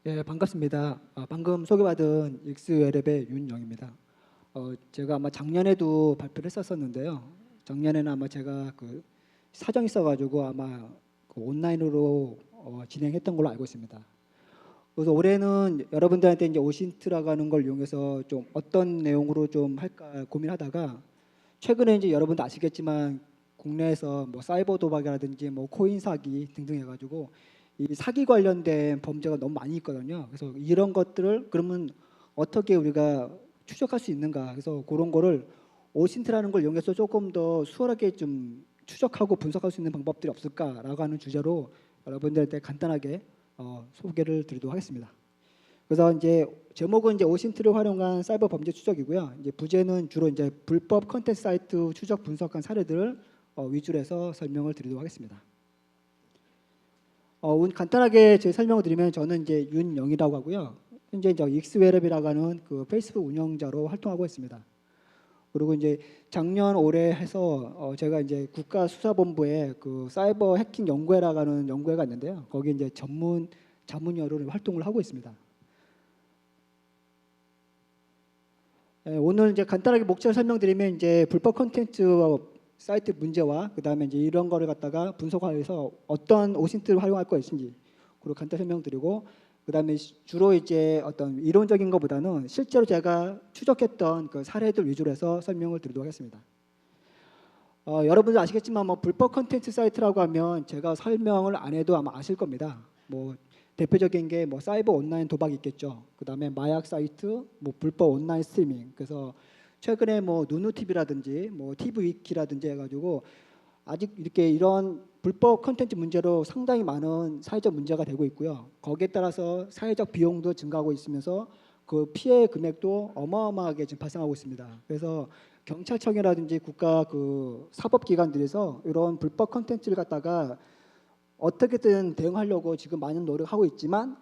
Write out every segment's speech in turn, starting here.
예, 반갑습니다. 방금 소개받은 익스웰랩의 윤영입니다. 제가 아마 작년에도 발표를 했었었는데요. 작년에는 아마 제가 그 사정이 있어가지고 아마 그 온라인으로 진행했던 걸로 알고 있습니다. 그래서 올해는 여러분들한테 이제 오신트라고 하는 걸 이용해서 좀 어떤 내용으로 좀 할까 고민하다가 최근에 이제 여러분도 아시겠지만 국내에서 뭐 사이버 도박이라든지 뭐 코인 사기 등등 해가지고 이 사기 관련된 범죄가 너무 많이 있거든요. 그래서 이런 것들을 그러면 어떻게 우리가 추적할 수 있는가? 그래서 그런 거를 오신트라는 걸 이용해서 조금 더 수월하게 좀 추적하고 분석할 수 있는 방법들이 없을까라고 하는 주제로 여러분들한테 간단하게 소개를 드리도록 하겠습니다. 그래서 이제 제목은 이제 오신트를 활용한 사이버 범죄 추적이고요. 이제 부제는 주로 이제 불법 컨텐츠 사이트 추적 분석한 사례들을 위주로 해서 설명을 드리도록 하겠습니다. 간단하게 제 설명을 드리면 저는 이제 윤영이라고 하고요. 현재 이제 익스웰랩이라고 하는 그 페이스북 운영자로 활동하고 있습니다. 그리고 이제 작년 올해 해서 제가 이제 국가수사본부에 그 사이버 해킹 연구회라고 하는 연구회가 있는데요. 거기 이제 전문 자문위원으로 활동을 하고 있습니다. 오늘 이제 간단하게 목차를 설명드리면 이제 불법 콘텐츠 사이트 문제와 그다음에 이제 이런 거를 갖다가 분석해서 어떤 오신트를 활용할 것인지 그리고 간단히 설명드리고 그다음에 주로 이제 어떤 이론적인 것보다는 실제로 제가 추적했던 그 사례들 위주로 해서 설명을 드리도록 하겠습니다. 여러분들 아시겠지만 뭐 불법 콘텐츠 사이트라고 하면 제가 설명을 안 해도 아마 아실 겁니다. 뭐 대표적인 게 뭐 사이버 온라인 도박이 있겠죠. 그다음에 마약 사이트, 뭐 불법 온라인 스트리밍. 그래서 최근에 뭐 누누TV라든지 뭐 TV위키라든지 해가지고 아직 이렇게 이런 불법 콘텐츠 문제로 상당히 많은 사회적 문제가 되고 있고요. 거기에 따라서 사회적 비용도 증가하고 있으면서 그 피해 금액도 어마어마하게 지금 발생하고 있습니다. 그래서 경찰청이라든지 국가 그 사법기관들에서 이런 불법 콘텐츠를 갖다가 어떻게든 대응하려고 지금 많은 노력하고 있지만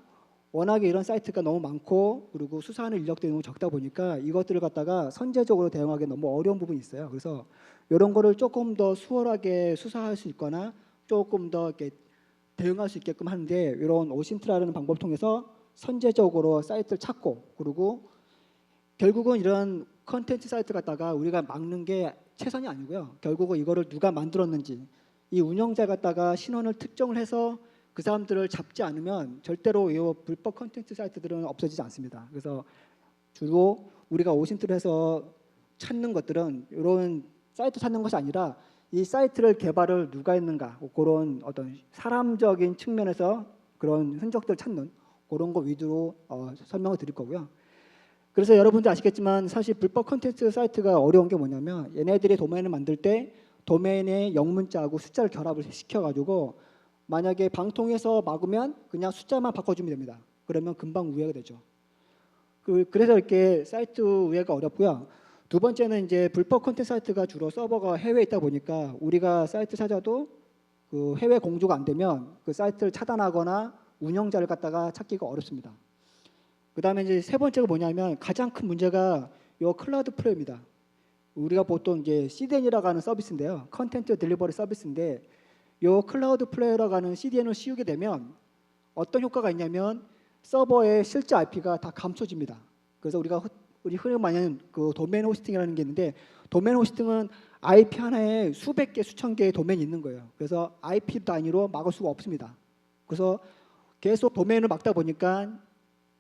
워낙에 이런 사이트가 너무 많고 그리고 수사하는 인력들이 너무 적다 보니까 이것들을 갖다가 선제적으로 대응하기 너무 어려운 부분이 있어요. 그래서 이런 거를 조금 더 수월하게 수사할 수 있거나 조금 더 이렇게 대응할 수 있게끔 하는데 이런 오신트라는 방법을 통해서 선제적으로 사이트를 찾고 그리고 결국은 이런 컨텐츠 사이트 갖다가 우리가 막는 게 최선이 아니고요. 결국은 이거를 누가 만들었는지 이 운영자 갖다가 신원을 특정을 해서 그 사람들을 잡지 않으면 절대로 이 불법 컨텐츠 사이트들은 없어지지 않습니다. 그래서 주로 우리가 오신트를 해서 찾는 것들은 이런 사이트 찾는 것이 아니라 이 사이트를 개발을 누가 했는가 그런 어떤 사람적인 측면에서 그런 흔적들을 찾는 그런 거 위주로 설명을 드릴 거고요. 그래서 여러분들 아시겠지만 사실 불법 콘텐츠 사이트가 어려운 게 뭐냐면 얘네들이 도메인을 만들 때 도메인의 영문자하고 숫자를 결합을 시켜가지고 만약에 방통해서 막으면 그냥 숫자만 바꿔주면 됩니다. 그러면 금방 우회가 되죠. 그래서 이렇게 사이트 우회가 어렵고요. 두 번째는 이제 불법 콘텐츠 사이트가 주로 서버가 해외에 있다 보니까 우리가 사이트 찾아도 그 해외 공조가 안 되면 그 사이트를 차단하거나 운영자를 갖다가 찾기가 어렵습니다. 그다음에 이제 세 번째가 뭐냐면 가장 큰 문제가 요 클라우드 플레이입니다. 우리가 보통 이제 CDN이라고 하는 서비스인데요. 컨텐츠 딜리버리 서비스인데 요 클라우드 플레이어라고 하는 CDN을 씌우게 되면 어떤 효과가 있냐면 서버의 실제 IP가 다 감춰집니다. 그래서 우리 흔히 말하는 그 도메인 호스팅이라는 게 있는데 도메인 호스팅은 IP 하나에 수백 개, 수천 개의 도메인이 있는 거예요. 그래서 IP 단위로 막을 수가 없습니다. 그래서 계속 도메인을 막다 보니까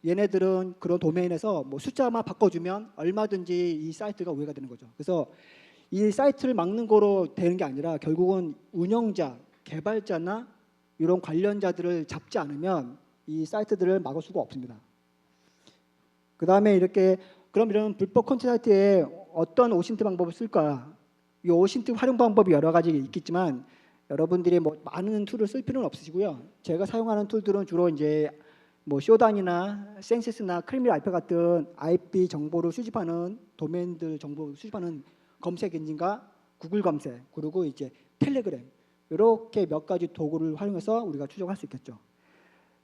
얘네들은 그런 도메인에서 뭐 숫자만 바꿔주면 얼마든지 이 사이트가 우회가 되는 거죠. 그래서 이 사이트를 막는 거로 되는 게 아니라 결국은 운영자, 개발자나 이런 관련자들을 잡지 않으면 이 사이트들을 막을 수가 없습니다. 그 다음에 이렇게 그럼 이런 불법 콘텐츠 사이트에 어떤 오신트 방법을 쓸까? 이 오신트 활용 방법이 여러 가지 있겠지만 여러분들이 뭐 많은 툴을 쓸 필요는 없으시고요. 제가 사용하는 툴들은 주로 이제 뭐 쇼단이나 센세스나 크리미널 알파 같은 IP 정보를 수집하는 도메인들 정보 수집하는 검색 엔진과 구글 검색 그리고 이제 텔레그램 이렇게 몇 가지 도구를 활용해서 우리가 추적할 수 있겠죠.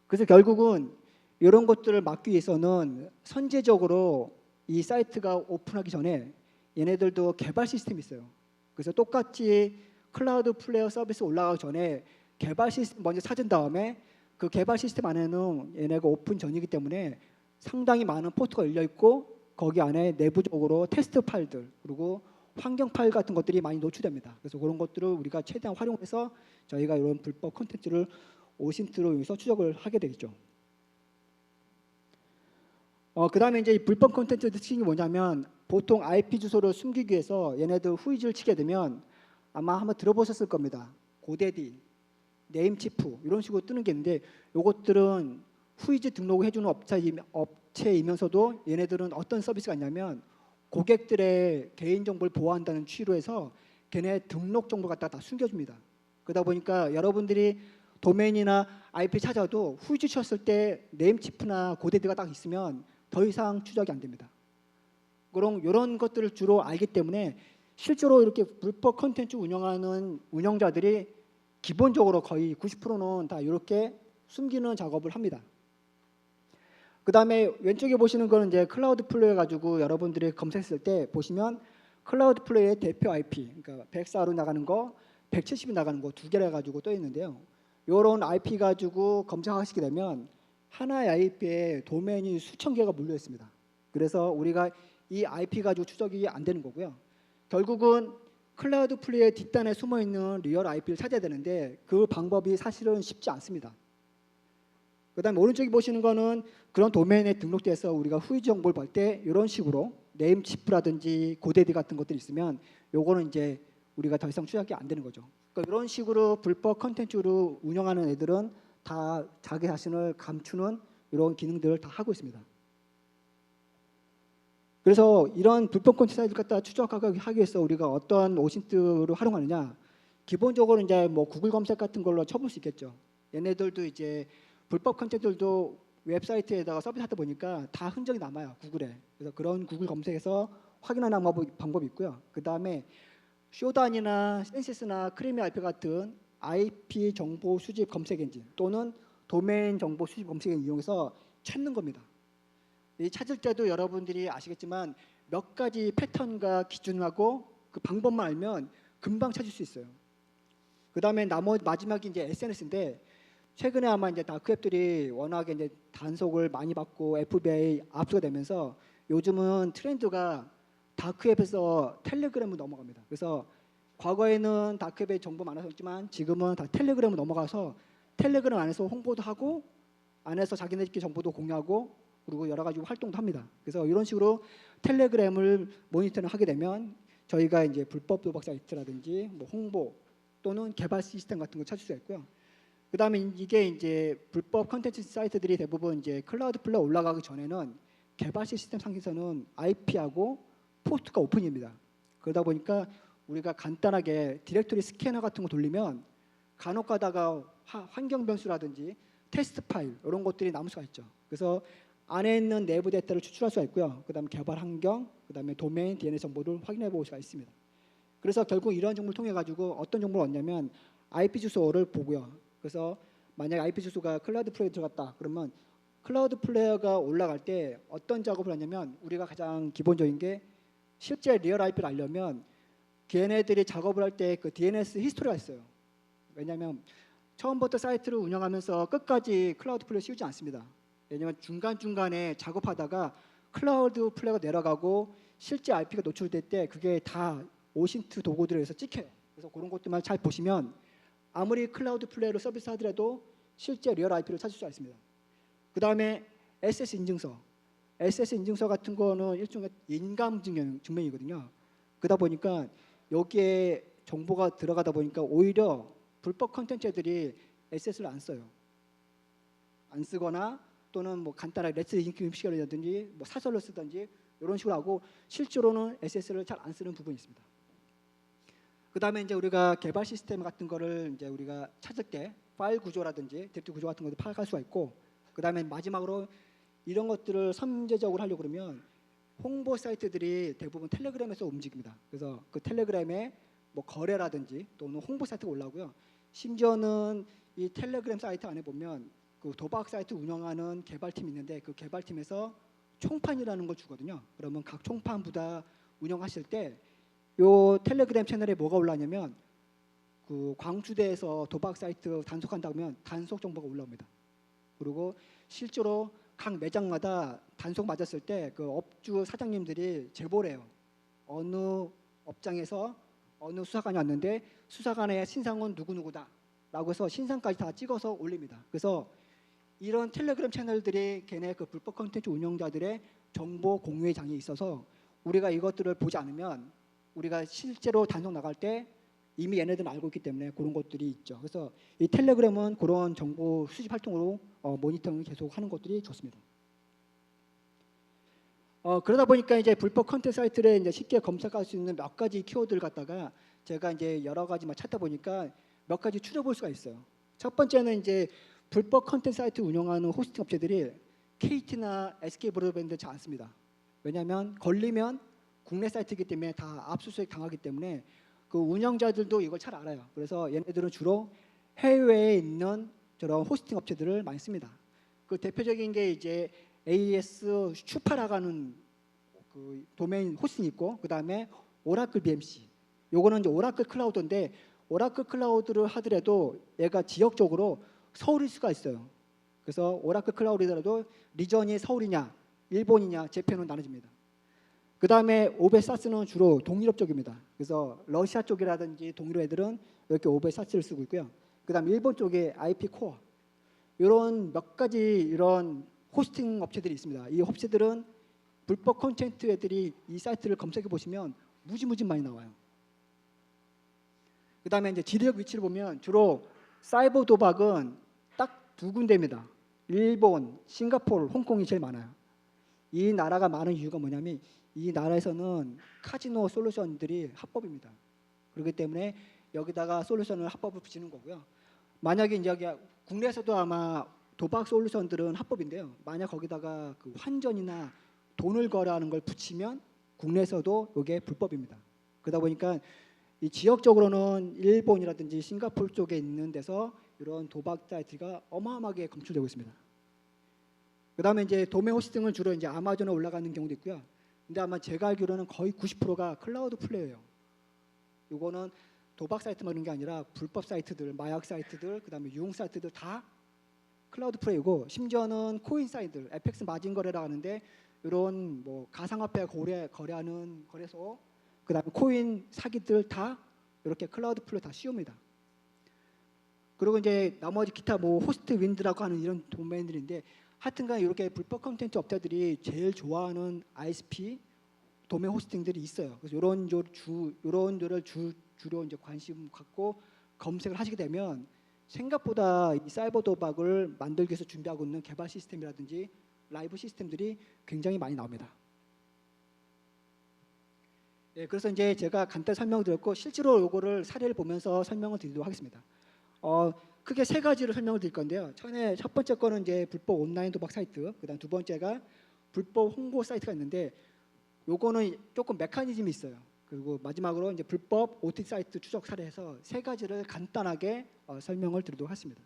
그래서 결국은 이런 것들을 막기 위해서는 선제적으로 이 사이트가 오픈하기 전에 얘네들도 개발 시스템이 있어요. 그래서 똑같이 클라우드 플레이어 서비스 올라가기 전에 개발 시스템 먼저 찾은 다음에 그 개발 시스템 안에는 얘네가 오픈 전이기 때문에 상당히 많은 포트가 열려 있고 거기 안에 내부적으로 테스트 파일들 그리고 환경 파일 같은 것들이 많이 노출됩니다. 그래서 그런 것들을 우리가 최대한 활용해서 저희가 이런 불법 콘텐츠를 오신트로 인해서 추적을 하게 되겠죠. 그다음에 이제 이 불법 콘텐츠 특징이 뭐냐면 보통 IP 주소를 숨기기 위해서 얘네들 후이즈를 치게 되면 아마 한번 들어보셨을 겁니다. 고데디, 네임치프 이런 식으로 뜨는 게 있는데 요것들은 후이즈 등록을 해주는 업체이면서도 얘네들은 어떤 서비스가 있냐면 고객들의 개인정보를 보호한다는 취지로 해서 걔네 등록 정보를 갖다가 다 숨겨줍니다. 그러다 보니까 여러분들이 도메인이나 IP 찾아도 후이즈 쳤을 때 네임치프나 고데디가 딱 있으면 더 이상 추적이 안 됩니다. 그럼 이런 것들을 주로 알기 때문에 실제로 이렇게 불법 콘텐츠 운영하는 운영자들이 기본적으로 거의 90%는 다 이렇게 숨기는 작업을 합니다. 그 다음에 왼쪽에 보시는 거는 이제 클라우드 플레이 가지고 여러분들이 검색했을 때 보시면 클라우드 플레이의 대표 IP, 그러니까 104로 나가는 거, 170이 나가는 거 두 개를 가지고 떠 있는데요. 이런 IP 가지고 검색하시게 되면 하나의 IP에 도메인이 수천 개가 물려 있습니다. 그래서 우리가 이 IP 가지고 추적이 안 되는 거고요. 결국은 클라우드 플레이의 뒷단에 숨어 있는 리얼 IP를 찾아야 되는데 그 방법이 사실은 쉽지 않습니다. 그다음에 오른쪽에 보시는 거는 그런 도메인에 등록돼서 우리가 후이즈 정보를 볼 때 이런 식으로 네임치프라든지 고데디 같은 것들이 있으면 요거는 이제 우리가 더 이상 추적이 안 되는 거죠. 그러니까 이런 식으로 불법 컨텐츠로 운영하는 애들은 다 자기 자신을 감추는 이런 기능들을 다 하고 있습니다. 그래서 이런 불법 콘텐츠를 갖다 추적하기 위해서 우리가 어떤 오신트를 활용하느냐? 기본적으로 이제 뭐 구글 검색 같은 걸로 쳐볼 수 있겠죠. 얘네들도 이제 불법 콘텐츠들도 웹사이트에다가 서비스하다 보니까 다 흔적이 남아요, 구글에. 그래서 그런 구글 검색에서 확인하는 방법이 있고요. 그 다음에 쇼단이나 센시스나 크리미 IP 같은 IP 정보 수집 검색 엔진 또는 도메인 정보 수집 검색 엔진 이용해서 찾는 겁니다. 이 찾을 때도 여러분들이 아시겠지만 몇 가지 패턴과 기준하고 그 방법만 알면 금방 찾을 수 있어요. 그 다음에 마지막이 이제 SNS인데 최근에 아마 이제 다크웹들이 워낙에 이제 단속을 많이 받고 FBI 압수가 되면서 요즘은 트렌드가 다크웹에서 텔레그램으로 넘어갑니다. 그래서 과거에는 다크웹에 정보 많았었지만 지금은 다 텔레그램으로 넘어가서 텔레그램 안에서 홍보도 하고 안에서 자기네들끼리 정보도 공유하고 그리고 여러 가지 활동도 합니다. 그래서 이런 식으로 텔레그램을 모니터링 하게 되면 저희가 이제 불법 도박 사이트라든지 뭐 홍보 또는 개발 시스템 같은 거 찾을 수가 있고요. 그다음에 이게 이제 불법 컨텐츠 사이트들이 대부분 이제 클라우드 플레이 올라가기 전에는 개발 시스템 상에서는 IP하고 포트가 오픈입니다. 그러다 보니까 우리가 간단하게 디렉토리 스캐너 같은 거 돌리면 간혹 가다가 환경 변수라든지 테스트 파일 이런 것들이 남을 수가 있죠. 그래서 안에 있는 내부 데이터를 추출할 수가 있고요. 그다음에 개발 환경, 그다음에 도메인, DNS 정보를 확인해 볼 수가 있습니다. 그래서 결국 이런 정보를 통해 가지고 어떤 정보를 얻냐면 IP 주소를 보고요. 그래서 만약에 IP 주소가 클라우드 플레이에 들어갔다 그러면 클라우드 플레이어가 올라갈 때 어떤 작업을 하냐면 우리가 가장 기본적인 게 실제 리얼 IP를 알려면 걔네들이 작업을 할 때 그 DNS 히스토리가 있어요. 왜냐하면 처음부터 사이트를 운영하면서 끝까지 클라우드 플레이어 씌우지 않습니다. 왜냐하면 중간중간에 작업하다가 클라우드 플레이어가 내려가고 실제 IP가 노출될 때 그게 다 오신트 도구들에서 찍혀요. 그래서 그런 것들만 잘 보시면 아무리 클라우드 플레이어로 서비스 하더라도 실제 리얼 IP를 찾을 수가 있습니다. 그 다음에 SS 인증서. SS 인증서 같은 거는 일종의 인감 증명이거든요. 그러다 보니까 여기에 정보가 들어가다 보니까 오히려 불법 컨텐츠들이 SS를 안 써요. 안 쓰거나 또는 뭐 간단하게 레츠 인크립션이라든지 뭐 사설로 쓰든지 이런 식으로 하고 실제로는 SS를 잘 안 쓰는 부분이 있습니다. 그 다음에 이제 우리가 개발 시스템 같은 거를 이제 우리가 찾을 때 파일 구조라든지 디렉토리 구조 같은 것도 파악할 수가 있고 그 다음에 마지막으로 이런 것들을 선제적으로 하려고 그러면 홍보 사이트들이 대부분 텔레그램에서 움직입니다. 그래서 그 텔레그램에 뭐 거래라든지 또는 홍보 사이트가 올라오고요. 심지어는 이 텔레그램 사이트 안에 보면 그 도박 사이트 운영하는 개발팀이 있는데 그 개발팀에서 총판이라는 걸 주거든요. 그러면 각 총판보다 운영하실 때 요 텔레그램 채널에 뭐가 올라오냐면 그 광주대에서 도박 사이트 단속한다면 단속 정보가 올라옵니다. 그리고 실제로 각 매장마다 단속 맞았을 때 그 업주 사장님들이 제보를 해요. 어느 업장에서 어느 수사관이 왔는데 수사관의 신상은 누구누구다라고 해서 신상까지 다 찍어서 올립니다. 그래서 이런 텔레그램 채널들이 걔네 그 불법 콘텐츠 운영자들의 정보 공유의 장이 있어서 우리가 이것들을 보지 않으면 우리가 실제로 단속 나갈 때 이미 얘네들은 알고 있기 때문에 그런 것들이 있죠. 그래서 이 텔레그램은 그런 정보 수집 활동으로 모니터링을 계속 하는 것들이 좋습니다. 그러다 보니까 이제 불법 컨텐츠 사이트를 이제 쉽게 검색할 수 있는 몇 가지 키워드를 갖다가 제가 이제 여러 가지 막 찾다 보니까 몇 가지 추려볼 수가 있어요. 첫 번째는 이제 불법 컨텐츠 사이트 운영하는 호스팅 업체들이 KT나 SK 브로드밴드 잘 안 씁니다. 왜냐하면 걸리면 국내 사이트이기 때문에 다 압수수색 당하기 때문에 그 운영자들도 이걸 잘 알아요. 그래서 얘네들은 주로 해외에 있는 저런 호스팅 업체들을 많이 씁니다. 그 대표적인 게 이제 AES 슈파라가는 그 도메인 호스팅이 있고 그 다음에 오라클 BMC. 요거는 이제 오라클 클라우드인데 오라클 클라우드를 하더라도 얘가 지역적으로 서울일 수가 있어요. 그래서 오라클 클라우드라도 리전이 서울이냐, 일본이냐, 재팬으로 나눠집니다. 그 다음에 오베사스는 주로 동유럽 쪽입니다. 그래서 러시아 쪽이라든지 동유럽 애들은 이렇게 오베사스를 쓰고 있고요. 그 다음에 일본 쪽에 IP 코어 이런 몇 가지 이런 호스팅 업체들이 있습니다. 이 업체들은 불법 콘텐츠 애들이 이 사이트를 검색해 보시면 무지무지 많이 나와요. 그 다음에 이제 지리적 위치를 보면 주로 사이버 도박은 딱 두 군데입니다. 일본, 싱가포르, 홍콩이 제일 많아요. 이 나라가 많은 이유가 뭐냐면 이 나라에서는 카지노 솔루션들이 합법입니다. 그렇기 때문에 여기다가 솔루션을 합법을 붙이는 거고요. 만약에 이제 국내에서도 아마 도박 솔루션들은 합법인데요. 만약 거기다가 그 환전이나 돈을 거래하는 걸 붙이면 국내에서도 이게 불법입니다. 그러다 보니까 이 지역적으로는 일본이라든지 싱가포르 쪽에 있는 데서 이런 도박 사이트가 어마어마하게 검출되고 있습니다. 그다음에 이제 도메 호스팅은 주로 이제 아마존에 올라가는 경우도 있고요. 근데 아마 제가 알기로는 거의 90%가 클라우드 플레이예요. 이거는 도박 사이트만 그런 게 아니라 불법 사이트들, 마약 사이트들, 그다음에 유흥 사이트들 다 클라우드 플레이고 심지어는 코인 사이트들, FX 마진 거래라 하는데 이런 뭐 가상화폐 거래하는 거래소, 그다음에 코인 사기들 다 이렇게 클라우드 플레이 다 씌웁니다. 그리고 이제 나머지 기타 뭐 호스트 윈드라고 하는 이런 도메인들인데 하여튼간 이렇게 불법 콘텐츠 업체들이 제일 좋아하는 ISP 도메인 호스팅들이 있어요. 그래서 이런 거를 주로 이제 관심 갖고 검색을 하시게 되면 생각보다 이 사이버 도박을 만들기 위해서 준비하고 있는 개발 시스템이라든지 라이브 시스템들이 굉장히 많이 나옵니다. 예, 그래서 이제 제가 간단히 설명드렸고 실제로 이거를 사례를 보면서 설명을 드리도록 하겠습니다. 크게 세 가지를 설명을 드릴 건데요. 첫 번째 거는 이제 불법 온라인 도박 사이트, 그다음 두 번째가 불법 홍보 사이트가 있는데 요거는 조금 메커니즘이 있어요. 그리고 마지막으로 이제 불법 OTT 사이트 추적 사례에서 세 가지를 간단하게 설명을 드리도록 하겠습니다.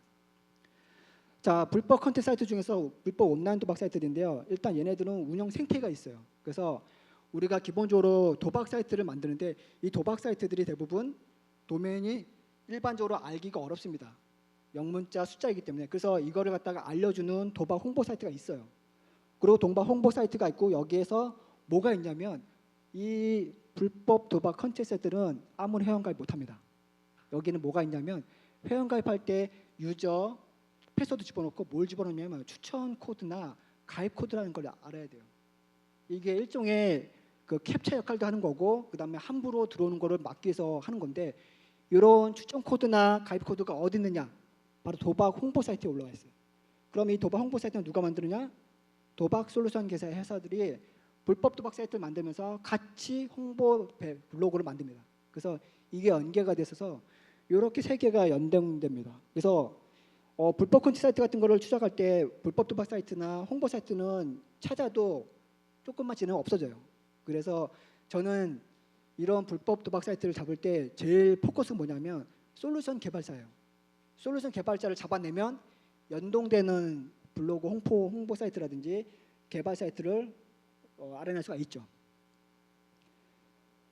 자, 불법 컨텐츠 사이트 중에서 불법 온라인 도박 사이트인데요. 일단 얘네들은 운영 생태가 있어요. 그래서 우리가 기본적으로 도박 사이트를 만드는데 이 도박 사이트들이 대부분 도메인이 일반적으로 알기가 어렵습니다. 영문자 숫자이기 때문에. 그래서 이거를 갖다가 알려주는 도박 홍보 사이트가 있어요. 그리고 도박 홍보 사이트가 있고 여기에서 뭐가 있냐면 이 불법 도박 컨텐츠들은 아무리 회원가입 못합니다. 여기는 뭐가 있냐면 회원가입할 때 유저 패스워드 집어넣고 뭘 집어넣냐면 추천 코드나 가입 코드라는 걸 알아야 돼요. 이게 일종의 그 캡처 역할도 하는 거고 그다음에 함부로 들어오는 거를 막기 위해서 하는 건데 이런 추천 코드나 가입 코드가 어디 있느냐? 바로 도박 홍보 사이트에 올라와 있어요. 그럼 이 도박 홍보 사이트는 누가 만드느냐? 도박 솔루션 개사 회사들이 불법 도박 사이트를 만들면서 같이 홍보 블로그를 만듭니다. 그래서 이게 연계가 됐어서 이렇게 세 개가 연동됩니다. 그래서 불법 콘텐츠 사이트 같은 거를 추적할 때 불법 도박 사이트나 홍보 사이트는 찾아도 조금만 지나면 없어져요. 그래서 저는 이런 불법 도박 사이트를 잡을 때 제일 포커스는 뭐냐면 솔루션 개발사예요. 솔루션 개발자를 잡아내면 연동되는 블로그 홍보 사이트라든지 개발 사이트를 알아낼 수가 있죠.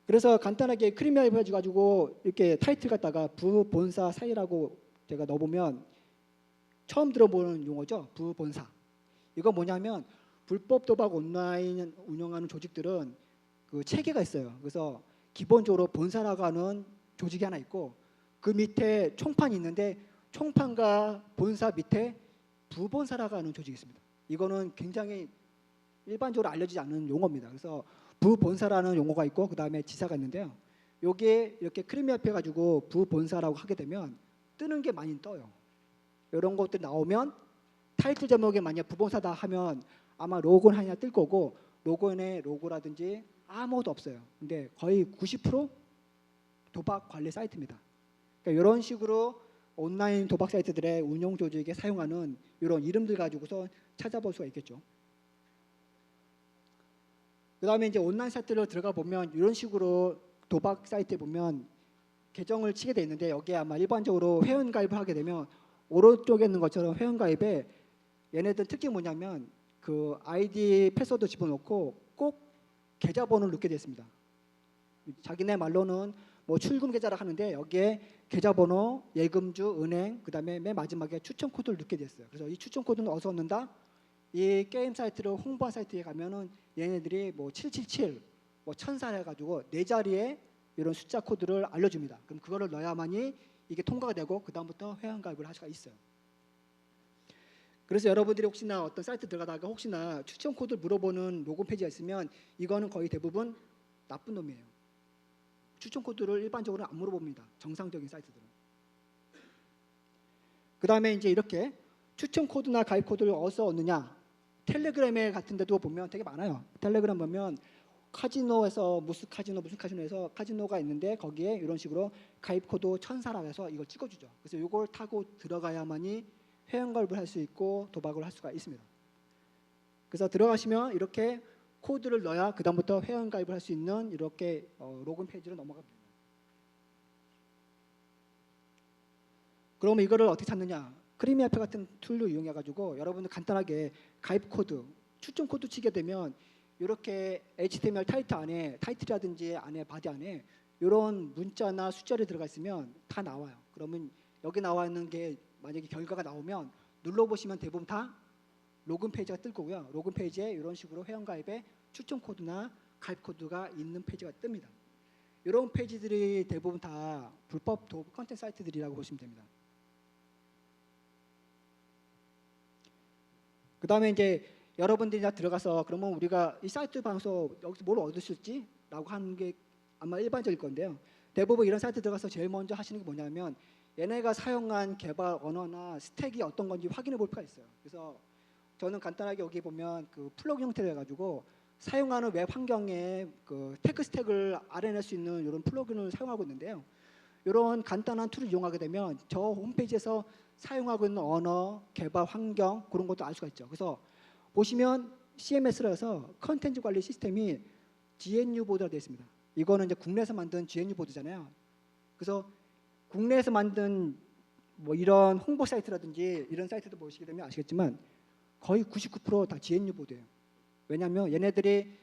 그래서 간단하게 크리미널 해가지고 이렇게 타이틀 갖다가 부본사 사이라고 제가 넣어보면 처음 들어보는 용어죠. 부본사. 이거 뭐냐면 불법 도박 온라인 운영하는 조직들은 그 체계가 있어요. 그래서 기본적으로 본사라고 하는 조직이 하나 있고 그 밑에 총판이 있는데 총판과 본사 밑에 부본사라고 하는 조직이 있습니다. 이거는 굉장히 일반적으로 알려지지 않는 용어입니다. 그래서 부본사라는 용어가 있고 그 다음에 지사가 있는데요. 요게 이렇게 크림이합해 가지고 부본사라고 하게 되면 뜨는 게 많이 떠요. 이런 것들 나오면 타이틀 제목에 만약 부본사다 하면 아마 로고는 하나 뜰 거고 로고에 로고라든지 아무것도 없어요. 근데 거의 90% 도박 관리 사이트입니다. 그러니까 이런 식으로 온라인 도박 사이트들의 운영 조직에 사용하는 이런 이름들 가지고서 찾아볼 수가 있겠죠. 그다음에 이제 온라인 사이트를 들어가 보면 이런 식으로 도박 사이트에 보면 계정을 치게 돼 있는데 여기에 아마 일반적으로 회원 가입을 하게 되면 오른쪽에 있는 것처럼 회원 가입에 얘네들 특징이 뭐냐면 그 아이디 패스워드 집어넣고 꼭 계좌번호를 넣게 됐습니다. 자기네 말로는 뭐 출금 계좌라 하는데 여기에 계좌번호, 예금주, 은행, 그다음에 맨 마지막에 추천 코드를 넣게 됐어요. 그래서 이 추천 코드는 어디서 얻는다? 이 게임 사이트로 홍보한 사이트에 가면은 얘네들이 뭐 777, 뭐 1000살 해가지고 네 자리에 이런 숫자 코드를 알려줍니다. 그럼 그거를 넣어야만이 이게 통과가 되고 그 다음부터 회원 가입을 할 수가 있어요. 그래서 여러분들이 혹시나 어떤 사이트 들어가다가 혹시나 추천 코드를 물어보는 로그인 페이지가 있으면 이거는 거의 대부분 나쁜 놈이에요. 추천 코드를 일반적으로 안 물어봅니다. 정상적인 사이트들은. 그 다음에 이제 이렇게 추천 코드나 가입 코드를 어디서 얻느냐? 텔레그램에 같은 데도 보면 되게 많아요. 텔레그램 보면 카지노에서 무슨 카지노에서 카지노가 있는데 거기에 이런 식으로 가입 코드 1000사라고 해서 이걸 찍어주죠. 그래서 이걸 타고 들어가야만이 회원 가입을 할 수 있고 도박을 할 수가 있습니다. 그래서 들어가시면 이렇게 코드를 넣어야 그 다음부터 회원 가입을 할 수 있는 이렇게 로그인 페이지로 넘어갑니다. 그러면 이거를 어떻게 찾느냐? 크리미아페 같은 툴을 이용해 가지고 여러분들 간단하게 가입 코드, 추천 코드 치게 되면 이렇게 HTML 타이틀이라든지 안에 바디 안에 이런 문자나 숫자를 들어가 있으면 다 나와요. 그러면 여기 나와 있는 게 만약에 결과가 나오면 눌러보시면 대부분 다 로그인 페이지가 뜰 거고요. 로그인 페이지에 이런 식으로 회원 가입에 추천 코드나 가입 코드가 있는 페이지가 뜹니다. 이런 페이지들이 대부분 다 불법 도박 컨텐츠 사이트들이라고 보시면 됩니다. 그 다음에 이제 여러분들이 다 들어가서 그러면 우리가 이 사이트 방송 여기서 뭘 얻으실지 라고 하는 게 아마 일반적일 건데요. 대부분 이런 사이트 들어가서 제일 먼저 하시는 게 뭐냐면 얘네가 사용한 개발 언어나 스택이 어떤 건지 확인해 볼 필요가 있어요. 그래서 저는 간단하게 여기 보면 그 플러그 형태로 해가지고 사용하는 웹 환경에 그 테크 스택을 알아낼 수 있는 이런 플러그인을 사용하고 있는데요. 이런 간단한 툴을 이용하게 되면 저 홈페이지에서 사용하고 있는 언어, 개발 환경 그런 것도 알 수가 있죠. 그래서 보시면 CMS라서 컨텐츠 관리 시스템이 GNU 보드가 되어 있습니다. 이거는 이제 국내에서 만든 GNU 보드잖아요. 그래서 국내에서 만든 뭐 이런 홍보 사이트라든지 이런 사이트도 보시게 되면 아시겠지만 거의 99%다 GNU 보드예요. 왜냐하면 얘네들이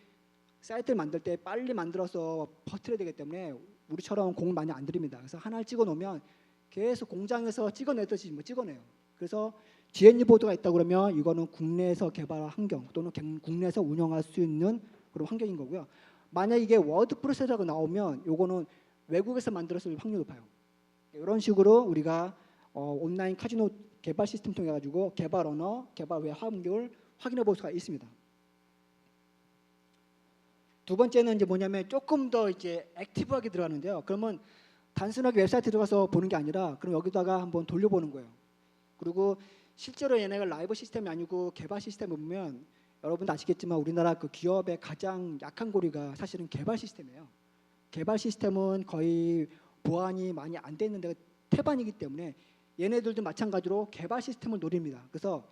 사이트를 만들 때 빨리 만들어서 퍼뜨려야 되기 때문에 우리처럼 공을 많이 안 들입니다. 그래서 하나를 찍어 놓으면 계속 공장에서 찍어내듯이 뭐 찍어내요. 그래서 GNU 보드가 있다 그러면 이거는 국내에서 개발한 환경 또는 국내에서 운영할 수 있는 그런 환경인 거고요. 만약 이게 워드프레스라고 나오면 이거는 외국에서 만들었을 확률이 높아요. 이런 식으로 우리가 온라인 카지노 개발 시스템 통해 가지고 개발 언어, 개발 웹 환경을 확인해 볼 수가 있습니다. 두 번째는 이제 뭐냐면 조금 더 이제 액티브하게 들어가는데요. 그러면 단순하게 웹사이트 들어가서 보는 게 아니라 그럼 여기다가 한번 돌려보는 거예요. 그리고 실제로 얘네가 라이브 시스템이 아니고 개발 시스템을 보면 여러분도 아시겠지만 우리나라 그 기업의 가장 약한 고리가 사실은 개발 시스템이에요. 개발 시스템은 거의 보안이 많이 안 돼 있는 데가 태반이기 때문에 얘네들도 마찬가지로 개발 시스템을 노립니다. 그래서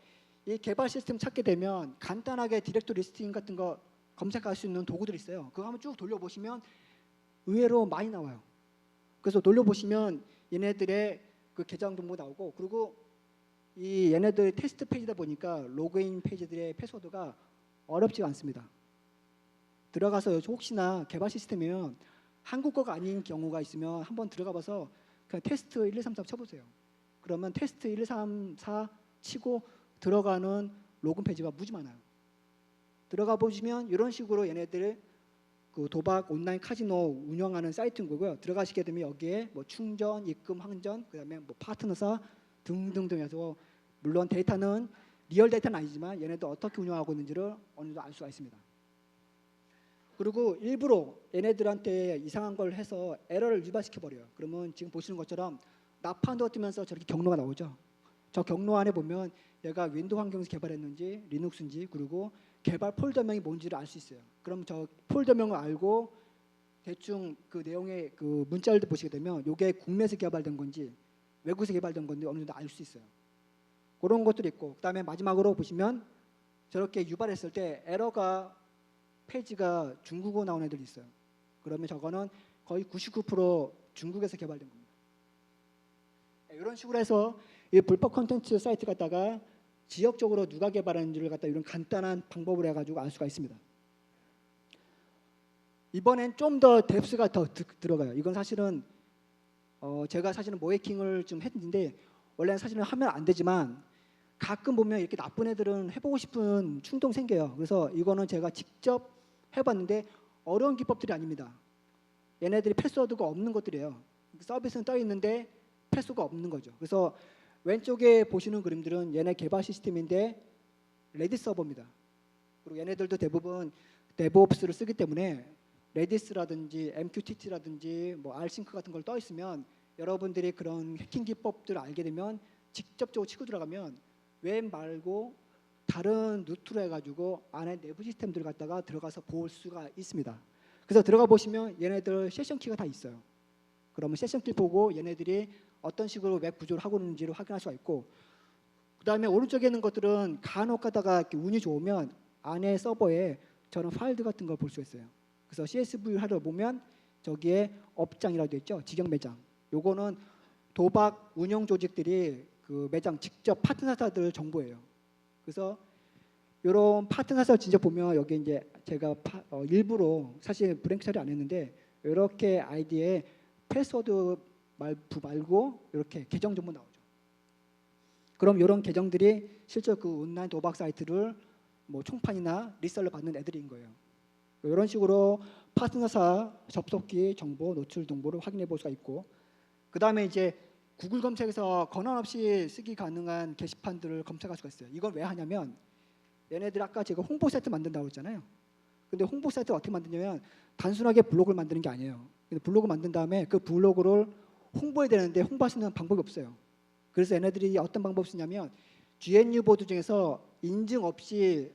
이 개발 시스템 찾게 되면 간단하게 디렉토리 리스팅 같은 거 검색할 수 있는 도구들이 있어요. 그거 한번 쭉 돌려보시면 의외로 많이 나와요. 그래서 돌려보시면 얘네들의 그 계정 정보 나오고 그리고 이 얘네들 테스트 페이지다 보니까 로그인 페이지들의 패스워드가 어렵지가 않습니다. 들어가서 혹시나 개발 시스템이면 한국어가 아닌 경우가 있으면 한번 들어가 봐서 그냥 테스트 1, 2, 3, 4 쳐보세요. 그러면 테스트 1, 2, 3, 4 치고 들어가는 로그인 페이지가 무지 많아요. 들어가 보시면 이런 식으로 얘네들 그 도박 온라인 카지노 운영하는 사이트인 거고요. 들어가시게 되면 여기에 뭐 충전, 입금, 항전, 그다음에 뭐 파트너사 등등등 해서 물론 데이터는 리얼 데이터는 아니지만 얘네들 어떻게 운영하고 있는지를 어느 정도 알 수가 있습니다. 그리고 일부러 얘네들한테 이상한 걸 해서 에러를 유발시켜 버려요. 그러면 지금 보시는 것처럼 나판도 뜨면서 저렇게 경로가 나오죠. 저 경로 안에 보면 얘가 윈도우 환경에서 개발했는지 리눅스인지 그리고 개발 폴더명이 뭔지를 알 수 있어요. 그럼 저 폴더명을 알고 대충 그 내용의 그 문자를 보시게 되면 이게 국내에서 개발된 건지 외국에서 개발된 건지 어느 정도 알 수 있어요. 그런 것들이 있고 그다음에 마지막으로 보시면 저렇게 유발했을 때 에러가 페이지가 중국어 나오는 애들이 있어요. 그러면 저거는 거의 99% 중국에서 개발된 겁니다. 이런 식으로 해서 이 불법 콘텐츠 사이트 갖다가 지역적으로 누가 개발했는지를 갖다 이런 간단한 방법을 해가지고 알 수가 있습니다. 이번엔 좀 더 뎁스가 더 들어가요. 이건 사실은 제가 사실은 모해킹을 좀 했는데 원래는 사실은 하면 안 되지만 가끔 보면 이렇게 나쁜 애들은 해보고 싶은 충동 생겨요. 그래서 이거는 제가 직접 해봤는데 어려운 기법들이 아닙니다. 얘네들이 패스워드가 없는 것들이에요. 서비스는 떠 있는데 패스워드가 없는 거죠. 그래서 왼쪽에 보시는 그림들은 얘네 개발 시스템인데 레딧 서버입니다. 그리고 얘네들도 대부분 데브옵스를 쓰기 때문에 레디스라든지 MQTT라든지 뭐 R싱크 같은 걸 떠 있으면 여러분들이 그런 해킹 기법들을 알게 되면 직접적으로 치고 들어가면 웹 말고 다른 루트로 해가지고 안에 내부 시스템들을 갖다가 들어가서 볼 수가 있습니다. 그래서 들어가 보시면 얘네들 세션 키가 다 있어요. 그러면 세션 키 보고 얘네들이 어떤 식으로 웹 구조를 하고 있는지를 확인할 수가 있고 그 다음에 오른쪽에 있는 것들은 간혹 가다가 이렇게 운이 좋으면 안에 서버에 저런 파일들 같은 걸 볼 수 있어요. 그래서 CSV 하러 보면 저기에 업장이라고 되어 있죠. 직영 매장. 요거는 도박 운영 조직들이 그 매장 직접 파트너사들 정보예요. 그래서 이런 파트너사 진짜 보면 여기 이제 제가 일부러 사실 브랭크 처리 안 했는데 이렇게 아이디에 패스워드 말고 이렇게 계정 정보 나오죠. 그럼 이런 계정들이 실제 그 온라인 도박 사이트를 뭐 총판이나 리셀로 받는 애들인 거예요. 이런 식으로 파트너사 접속기 정보, 노출 정보를 확인해 볼 수가 있고 그 다음에 이제 구글 검색에서 권한 없이 쓰기 가능한 게시판들을 검색할 수가 있어요. 이건 왜 하냐면 얘네들 아까 제가 홍보 사이트 만든다고 했잖아요. 근데 홍보 사이트를 어떻게 만드냐면 단순하게 블로그를 만드는 게 아니에요. 근데 블로그 만든 다음에 그 블로그를 홍보해야 되는데 홍보할 수 있는 방법이 없어요. 그래서 얘네들이 어떤 방법을 쓰냐면 GNU 보드 중에서 인증 없이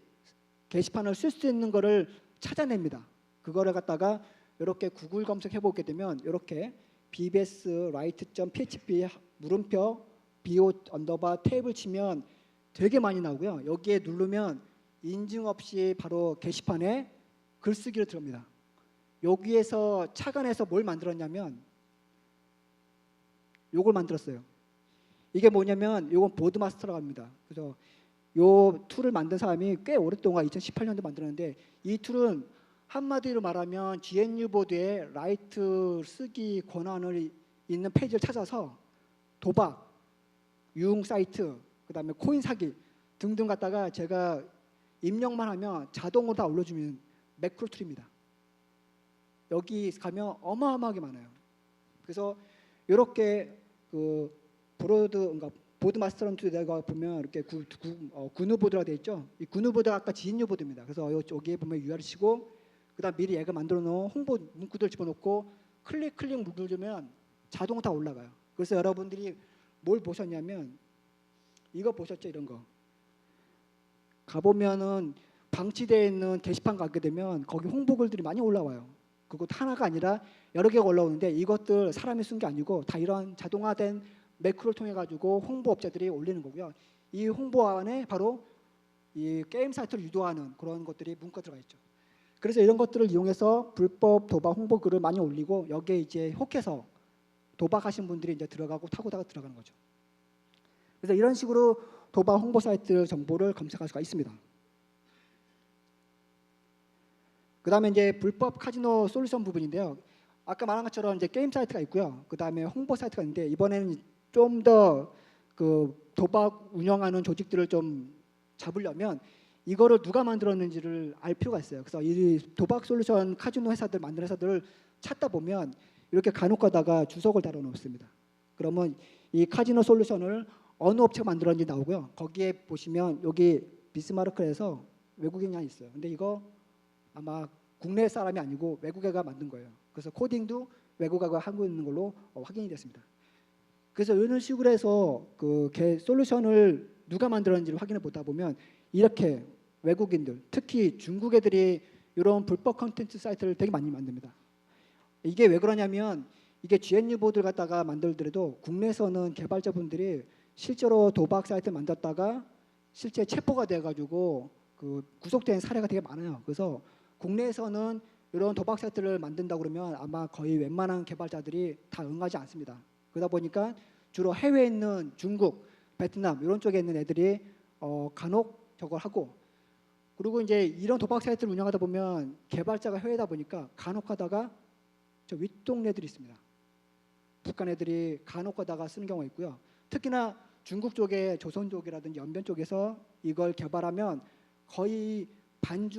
게시판을 쓸 수 있는 거를 찾아냅니다. 그거를 갖다가 이렇게 구글 검색해 보게 되면 이렇게 bbs write.php 물음표 bo 언더바 탭을 치면 되게 많이 나오고요. 여기에 누르면 인증 없이 바로 게시판에 글쓰기를 들어옵니다. 여기에서 착안해서 뭘 만들었냐면 요걸 만들었어요. 이게 뭐냐면 요건 보드마스터라고 합니다. 그래서 요 툴을 만든 사람이 꽤 오랫동안 2018년도 만들었는데 이 툴은 한마디로 말하면 GNU 보드에 라이트 쓰기 권한을 있는 페이지를 찾아서 도박, 유흥 사이트, 그 다음에 코인 사기 등등 갖다가 제가 입력만 하면 자동으로 다 올려주는 매크로 툴입니다. 여기 가면 어마어마하게 많아요. 그래서 이렇게 그 그러니까 보드마스터라는 툴에 내가 보면 이렇게 GNU 보드가 되어 있죠. 이 GNU 보드가 아까 GNU 보드입니다. 그래서 여기에 보면 URL 치고 그다음 미리 얘가 만들어 놓은 홍보 문구들 집어넣고 클릭 누르면 자동으로 다 올라가요. 그래서 여러분들이 뭘 보셨냐면 이거 보셨죠? 이런 거 가보면은 방치되어 있는 게시판 가게 되면 거기 홍보글들이 많이 올라와요. 그것 하나가 아니라 여러 개가 올라오는데 이것들 사람이 쓴 게 아니고 다 이런 자동화된 매크로를 통해 가지고 홍보업자들이 올리는 거고요. 이 홍보 안에 바로 이 게임 사이트를 유도하는 그런 것들이 문구가 들어가 있죠. 그래서 이런 것들을 이용해서 불법 도박 홍보 글을 많이 올리고 여기에 이제 혹해서 도박하신 분들이 이제 들어가고 타고다가 들어가는 거죠. 그래서 이런 식으로 도박 홍보 사이트 정보를 검색할 수가 있습니다. 그다음에 이제 불법 카지노 솔루션 부분인데요. 아까 말한 것처럼 이제 게임 사이트가 있고요. 그다음에 홍보 사이트가 있는데 이번에는 좀 더 그 도박 운영하는 조직들을 좀 잡으려면 이거를 누가 만들었는지를 알 필요가 있어요. 그래서 이 도박 솔루션 카지노 회사들 만든 회사들을 찾다 보면 이렇게 간혹 가다가 주석을 달아 놓습니다. 그러면 이 카지노 솔루션을 어느 업체가 만들었는지 나오고요. 거기에 보시면 여기 비스마르크에서 외국인이 하나 있어요. 근데 이거 아마 국내 사람이 아니고 외국애가 만든 거예요. 그래서 코딩도 외국애가 하고 있는 걸로 확인이 됐습니다. 그래서 이런 식으로 해서 그 솔루션을 누가 만들었는지를 확인해 보다 보면 이렇게 외국인들, 특히 중국 애들이 이런 불법 컨텐츠 사이트를 되게 많이 만듭니다. 이게 왜 그러냐면 이게 GNU보드를 갖다가 만들더라도 국내에서는 개발자분들이 실제로 도박 사이트 만들었다가 실제 체포가 돼가지고 그 구속된 사례가 되게 많아요. 그래서 국내에서는 이런 도박 사이트를 만든다 그러면 아마 거의 웬만한 개발자들이 다 응하지 않습니다. 그러다 보니까 주로 해외에 있는 중국, 베트남 이런 쪽에 있는 애들이 간혹 저걸 하고, 그리고 이제 이런 도박 사이트를 운영하다 보면 개발자가 해외다 보니까 간혹 하다가 저 윗동네들이 있습니다. 북한 애들이 간혹 하다가 쓰는 경우가 있고요. 특히나 중국 쪽에 조선 쪽이라든지 연변 쪽에서 이걸 개발하면 거의 반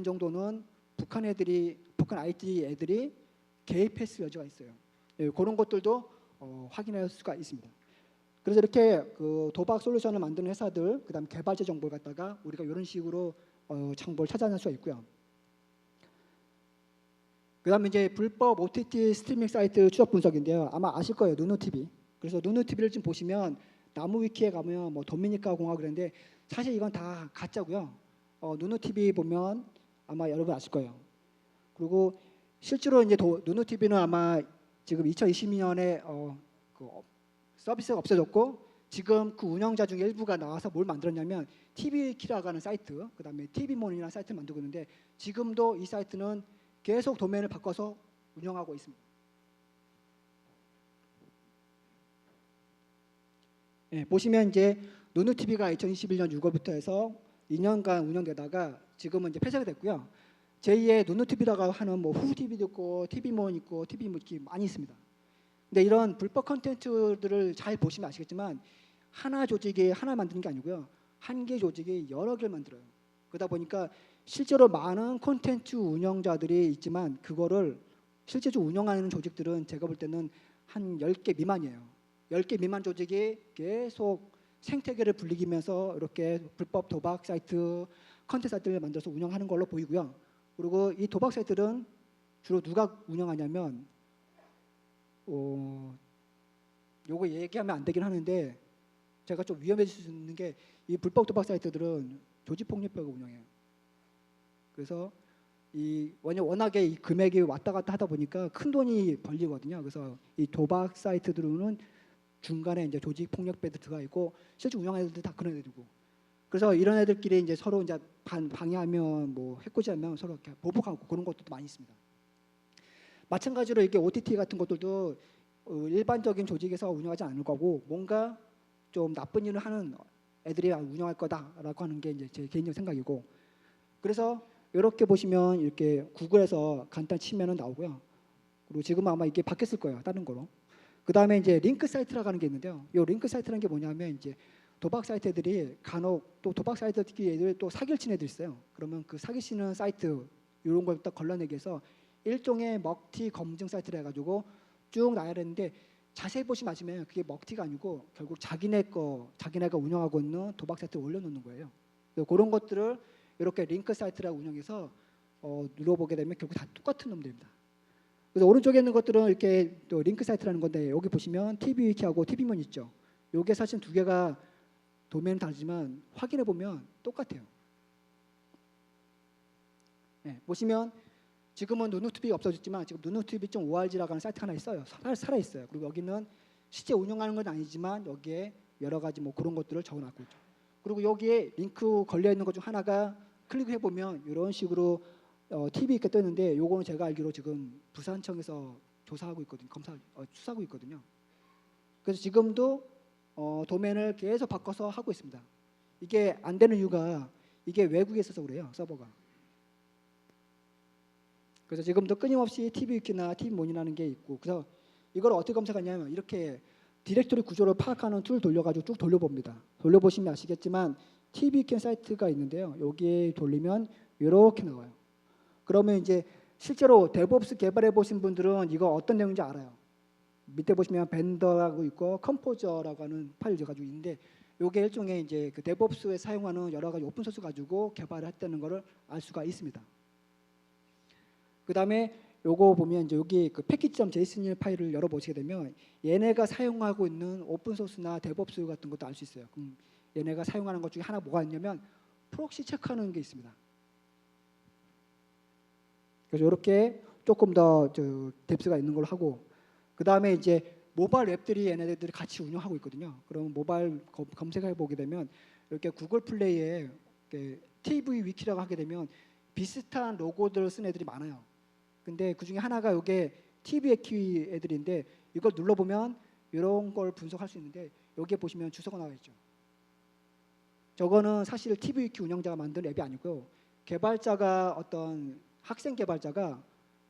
정도는 북한 IT 애들이 개입했을 여지가 있어요. 예, 그런 것들도 확인할 수가 있습니다. 그래서 이렇게 그 도박 솔루션을 만드는 회사들, 그다음 개발자 정보를 갖다가 우리가 이런 식으로 정보를 찾아낼 수가 있고요. 그다음에 이제 불법 OTT 스트리밍 사이트 추적 분석인데요. 아마 아실 거예요, 누누TV. 그래서 누누TV를 지금 보시면 나무 위키에 가면 뭐 도미니카 공화 그랬는데 사실 이건 다 가짜고요. 누누TV 보면 아마 여러분 아실 거예요. 그리고 실제로 이제 누누TV는 아마 지금 2022년에 그 서비스가 없어졌고 지금 그 운영자 중에 일부가 나와서 뭘 만들었냐면 TV키라고 하는 사이트, 그다음에 TV몬이라는 사이트를 만들고 있는데 지금도 이 사이트는 계속 도메인을 바꿔서 운영하고 있습니다. 네, 보시면 이제 누누TV가 2021년 6월부터 해서 2년간 운영되다가 지금은 이제 폐쇄가 됐고요. 제2의 누누TV라고 하는 뭐 후TV도 있고 TV몬 있고 TV뭐 이렇게 많이 있습니다. 근데 이런 불법 콘텐츠들을 잘 보시면 아시겠지만 하나 조직이 하나 만드는 게 아니고요. 한 개 조직이 여러 개를 만들어요. 그러다 보니까 실제로 많은 콘텐츠 운영자들이 있지만 그거를 실제로 운영하는 조직들은 제가 볼 때는 한 10개 미만이에요. 10개 미만 조직이 계속 생태계를 불리기면서 이렇게 불법 도박 사이트, 컨텐츠 사이트를 만들어서 운영하는 걸로 보이고요. 그리고 이 도박 사이트들은 주로 누가 운영하냐면 요거 얘기하면 안 되긴 하는데 제가 좀 위험해질 수 있는 게 이 불법 도박 사이트들은 조직폭력배가 운영해요. 그래서 워낙에 이 금액이 왔다 갔다 하다 보니까 큰 돈이 벌리거든요. 그래서 이 도박 사이트들은 중간에 이제 조직폭력배들 들어가 있고 실제 운영하는 애들도 다 그런 애들이고, 그래서 이런 애들끼리 이제 서로 이제 방해하면 뭐 해코지하면 서로 이렇게 보복하고 그런 것도 많이 있습니다. 마찬가지로 이게 OTT 같은 것들도 일반적인 조직에서 운영하지 않을 거고 뭔가 좀 나쁜 일을 하는 애들이 운영할 거다라고 하는 게 이제 제 개인적 생각이고, 그래서 이렇게 보시면 이렇게 구글에서 간단 치면은 나오고요. 그리고 지금 아마 이게 바뀌었을 거예요, 다른 거로. 그 다음에 이제 링크 사이트라고 하는 게 있는데요. 이 링크 사이트라는 게 뭐냐면 이제 도박 사이트들이 간혹 또 도박 사이트 특히 애들 또 사기를 치는 애들 있어요. 그러면 그 사기 치는 사이트 이런 걸 딱 걸러내기 위해서 일종의 먹튀 검증 사이트를 해가지고 쭉 나열야 되는데 자세히 보시면 아시면 그게 먹튀가 아니고 결국 자기네가 운영하고 있는 도박 사이트에 올려놓는 거예요. 그런 것들을 이렇게 링크 사이트라고 운영해서 눌러보게 되면 결국 다 똑같은 놈들입니다. 그래서 오른쪽에 있는 것들은 이렇게 또 링크 사이트라는 건데 여기 보시면 TV위키하고 TV몬 있죠. 요게 사실 두 개가 도메인은 다르지만 확인해 보면 똑같아요. 네, 보시면 지금은 누누TV가 없어졌지만 지금 누누TV.org라고 하는 사이트가 하나 있어요. 살아 있어요. 그리고 여기는 실제 운영하는 건 아니지만 여기에 여러 가지 뭐 그런 것들을 적어놨고 있죠. 그리고 여기에 링크 걸려 있는 것 중 하나가 클릭해 보면 이런 식으로 TV 이렇게 뜨는데 요거는 제가 알기로 지금 부산청에서 조사하고 있거든요. 수사하고 있거든요. 그래서 지금도 도메인을 계속 바꿔서 하고 있습니다. 이게 안 되는 이유가 이게 외국에 있어서 그래요, 서버가. 그래서 지금도 끊임없이 TV위키나 TV몬이라는 게 있고, 그래서 이걸 어떻게 검색하냐면 이렇게 디렉토리 구조를 파악하는 툴 돌려가지고 쭉 돌려봅니다. 돌려보시면 아시겠지만 TBK 사이트가 있는데요. 여기에 돌리면 이렇게 나와요. 그러면 이제 실제로 데브옵스 개발해 보신 분들은 이거 어떤 내용인지 알아요. 밑에 보시면 벤더라고 있고 컴포저라고 하는 파일이 가지고 있는데 이게 일종의 이제 그 데브옵스에 사용하는 여러 가지 오픈 소스 가지고 개발을 했다는 것을 알 수가 있습니다. 그다음에 요거 보면 이제 여기 그 패키지.json 파일을 열어 보시게 되면 얘네가 사용하고 있는 오픈 소스나 데브옵스 같은 것도 알 수 있어요. 그럼 얘네가 사용하는 것 중에 하나 뭐가 있냐면 프록시 체크하는 게 있습니다. 그래서 이렇게 조금 더 뎁스가 있는 걸로 하고 그다음에 이제 모바일 앱들이 얘네들이 같이 운영하고 있거든요. 그럼 모바일 검색해 보게 되면 이렇게 구글 플레이에 TV 위키라고 하게 되면 비슷한 로고들을 쓴 애들이 많아요. 근데 그 중에 하나가 이게 TV 위키 애들인데 이걸 눌러보면 이런 걸 분석할 수 있는데 여기에 보시면 주소가 나와 있죠. 저거는 사실 TV 위키 운영자가 만든 앱이 아니고요. 개발자가 어떤 학생 개발자가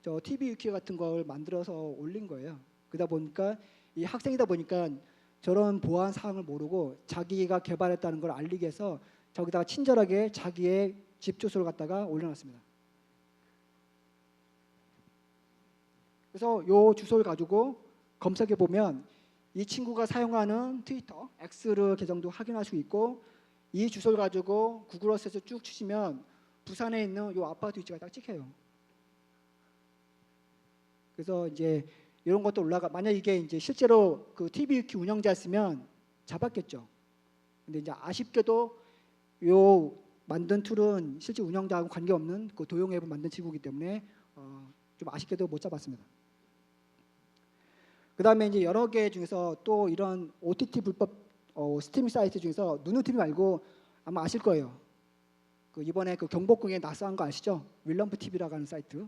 저 TV 위키 같은 걸 만들어서 올린 거예요. 그러다 보니까 이 학생이다 보니까 저런 보안 사항을 모르고 자기가 개발했다는 걸 알리기 위해서 저기다가 친절하게 자기의 집 주소를 갖다가 올려놨습니다. 그래서 요 주소를 가지고 검색해 보면 이 친구가 사용하는 트위터 X를 계정도 확인할 수 있고 이 주소를 가지고 구글 어스에서 쭉 치시면 부산에 있는 요 아파트 위치가 딱 찍혀요. 그래서 이제 이런 것도 만약 이게 이제 실제로 그 TV 위키 운영자였으면 잡았겠죠. 근데 이제 아쉽게도 요 만든 툴은 실제 운영자하고 관계없는 그 도용 앱을 만든 친구이기 때문에 좀 아쉽게도 못 잡았습니다. 그다음에 이제 여러 개 중에서 또 이런 OTT 불법 스트리밍 사이트 중에서 누누TV 말고 아마 아실 거예요. 그 이번에 그 경복궁에 나스한 거 아시죠? 윌럼프 TV라고 하는 사이트.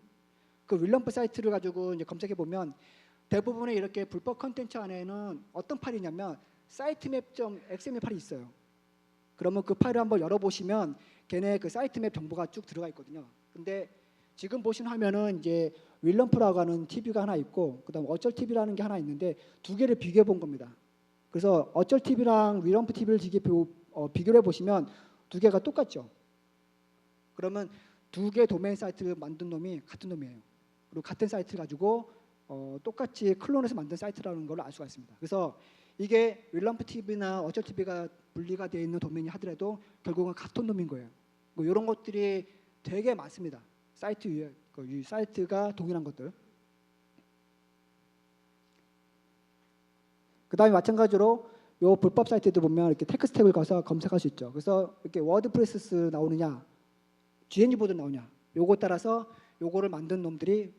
그 윌럼프 사이트를 가지고 이제 검색해 보면 대부분의 이렇게 불법 컨텐츠 안에는 어떤 파일이냐면 사이트맵.xml 파일이 있어요. 그러면 그 파일을 한번 열어보시면 걔네 그 사이트맵 정보가 쭉 들어가 있거든요. 근데 지금 보신 화면은 이제 윌럼프라고 하는 TV가 하나 있고 그다음 어쩔 TV라는 게 하나 있는데 두 개를 비교해 본 겁니다. 그래서 어쩔 TV랑 윌럼프 TV를 비교를 해보시면 두 개가 똑같죠. 그러면 두 개 도메인 사이트를 만든 놈이 같은 놈이에요. 그리고 같은 사이트 가지고 똑같이 클론해서 만든 사이트라는 걸 알 수가 있습니다. 그래서 이게 윌럼프 TV나 어쩔 TV가 분리가 되어 있는 도메인이 하더라도 결국은 같은 놈인 거예요. 뭐 이런 것들이 되게 많습니다. 사이트 위에 이 사이트가 동일한 것들. 그다음에 마찬가지로 요 불법 사이트도 보면 이렇게 텍스트 탭을 가서 검색할 수 있죠. 그래서 이렇게 워드프레스 나오느냐, GNG 보드 나오냐, 요거 따라서 요거를 만든 놈들이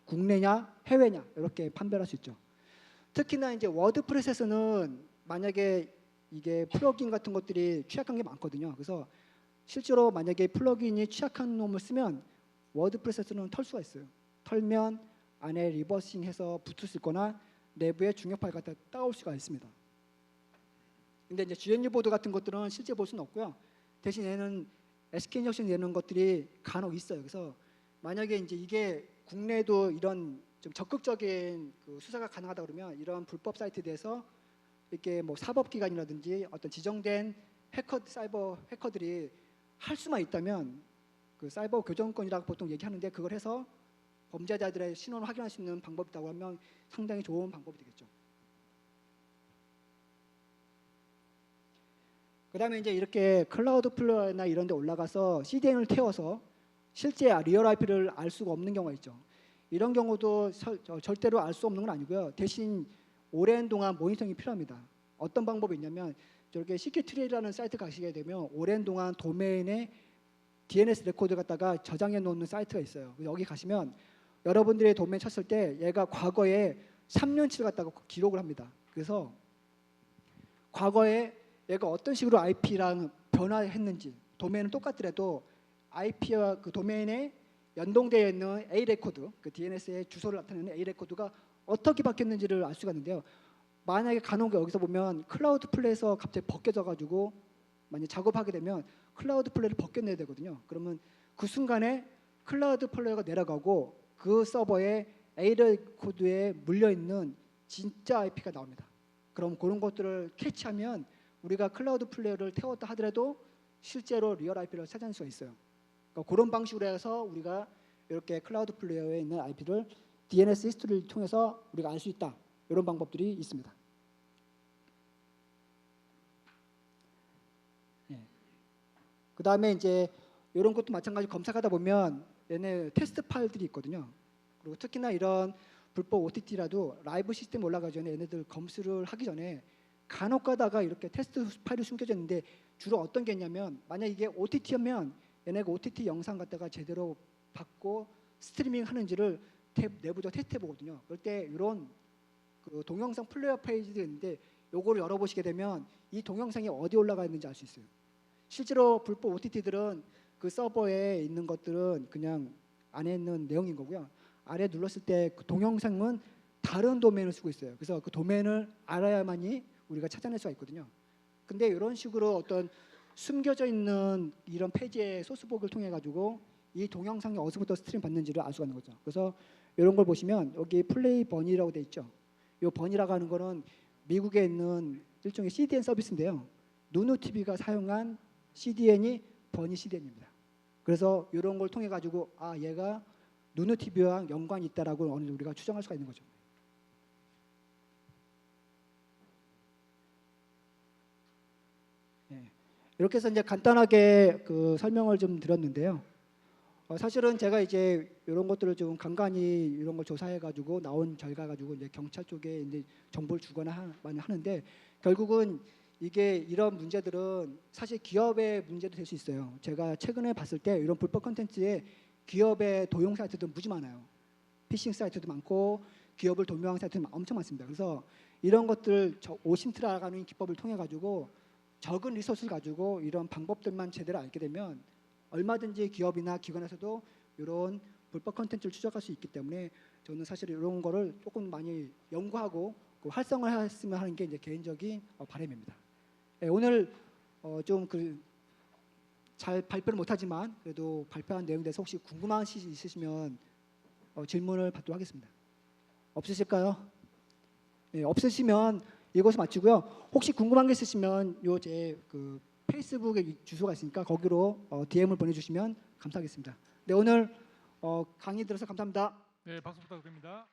국내냐 해외냐 이렇게 판별할 수 있죠. 특히나 이제 워드프레스는 만약에 이게 플러그인 같은 것들이 취약한 게 많거든요. 그래서 실제로 만약에 플러그인이 취약한 놈을 쓰면 워드프레스는 털 수가 있어요. 털면 안에 리버싱해서 붙을 수 있거나 내부에 중요 파일 갖다 따올 수가 있습니다. 근데 이제 GNU 보드 같은 것들은 실제 볼 수는 없고요. 대신 얘는 SK 인젝션 내는 것들이 간혹 있어요. 그래서 만약에 이제 이게 국내에도 이런 좀 적극적인 그 수사가 가능하다 그러면 이런 불법 사이트에 대해서 이렇게 뭐 사법기관이라든지 어떤 지정된 사이버 해커들이 할 수만 있다면 그 사이버 교정권이라고 보통 얘기하는데 그걸 해서 범죄자들의 신원을 확인할 수 있는 방법이 있다고 하면 상당히 좋은 방법이 되겠죠. 그다음에 이제 이렇게 클라우드 플레이어나 이런 데 올라가서 CDN을 태워서 실제 리얼 IP를 알 수가 없는 경우가 있죠. 이런 경우도 절대로 알 수 없는 건 아니고요. 대신 오랜 동안 모니터링이 필요합니다. 어떤 방법이 있냐면 저렇게 CQTrade라는 사이트 가시게 되면 오랜 동안 도메인에 DNS 레코드 갖다가 저장해 놓는 사이트가 있어요. 여기 가시면 여러분들의 도메인 쳤을 때 얘가 과거에 3년치를 갖다가 기록을 합니다. 그래서 과거에 얘가 어떤 식으로 IP랑 변화했는지 도메인은 똑같더라도 IP와 그 도메인에 연동되어 있는 A 레코드, 그 DNS의 주소를 나타내는 A 레코드가 어떻게 바뀌었는지를 알 수가 있는데요. 만약에 간혹 여기서 보면 클라우드 플레이에서 갑자기 벗겨져가지고 만약 작업하게 되면 클라우드 플레이를 벗겨내야 되거든요. 그러면 그 순간에 클라우드 플레이어가 내려가고 그 서버에 A 레코드에 물려 있는 진짜 IP가 나옵니다. 그럼 그런 것들을 캐치하면 우리가 클라우드 플레이어를 태웠다 하더라도 실제로 리얼 IP를 찾아낼 수가 있어요. 그러니까 그런 방식으로 해서 우리가 이렇게 클라우드 플레이어에 있는 IP를 DNS 히스토리를 통해서 우리가 알 수 있다. 이런 방법들이 있습니다. 예. 그 다음에 이제 이런 것도 마찬가지 검색하다 보면 얘네 테스트 파일들이 있거든요. 그리고 특히나 이런 불법 OTT라도 라이브 시스템 올라가기 전에 얘네들 검수를 하기 전에 간혹 가다가 이렇게 테스트 파일이 숨겨져 있는데 주로 어떤 게 있냐면 만약 이게 OTT면 얘네가 OTT 영상 갖다가 제대로 받고 스트리밍 하는지를 내부적 테스트해 보거든요. 그럴 때 이런 그 동영상 플레이어 페이지도 있는데 요거를 열어보시게 되면 이 동영상이 어디 올라가 있는지 알 수 있어요. 실제로 불법 OTT들은 그 서버에 있는 것들은 그냥 안에 있는 내용인 거고요. 아래 눌렀을 때 그 동영상은 다른 도메인을 쓰고 있어요. 그래서 그 도메인을 알아야만이 우리가 찾아낼 수가 있거든요. 근데 이런 식으로 어떤 숨겨져 있는 이런 페이지의 소스북을 통해 가지고 이 동영상이 어디서부터 스트림 받는지를 알 수가 있는 거죠. 그래서 이런 걸 보시면 여기 플레이 버니라고 돼 있죠. 이 버니라고 하는 거는 미국에 있는 일종의 CDN 서비스인데요. 누누 TV가 사용한 CDN이 버니 CDN입니다. 그래서 이런 걸 통해 가지고 아 얘가 누누 TV와 연관이 있다라고 어느 정도 우리가 추정할 수가 있는 거죠. 예. 이렇게 해서 이제 간단하게 그 설명을 좀 드렸는데요. 사실은 제가 이제 이런 것들을 좀 간간히 이런 걸 조사해 가지고 나온 결과 가지고 이제 경찰 쪽에 이제 정보를 주거나 많이 하는데 결국은 이게 이런 문제들은 사실 기업의 문제도 될 수 있어요. 제가 최근에 봤을 때 이런 불법 콘텐츠에 기업의 도용 사이트도 무지 많아요. 피싱 사이트도 많고 기업을 도용하는 사이트도 엄청 많습니다. 그래서 이런 것들 오신트라라는 기법을 통해 가지고 적은 리소스를 가지고 이런 방법들만 제대로 알게 되면 얼마든지 기업이나 기관에서도 이런 불법 콘텐츠를 추적할 수 있기 때문에 저는 사실 이런 거를 조금 많이 연구하고 활성화했으면 하는 게 이제 개인적인 바람입니다. 네, 오늘 좀 잘 발표를 못하지만 그래도 발표한 내용에 대해서 혹시 궁금한 시 있으시면 질문을 받도록 하겠습니다. 없으실까요? 네, 없으시면 이것을 마치고요. 혹시 궁금한 게 있으시면 요 제 그 페이스북에 주소가 있으니까 거기로 DM을 보내주시면 감사하겠습니다. 네, 오늘 강의 들어서 감사합니다. 네, 박수 부탁드립니다.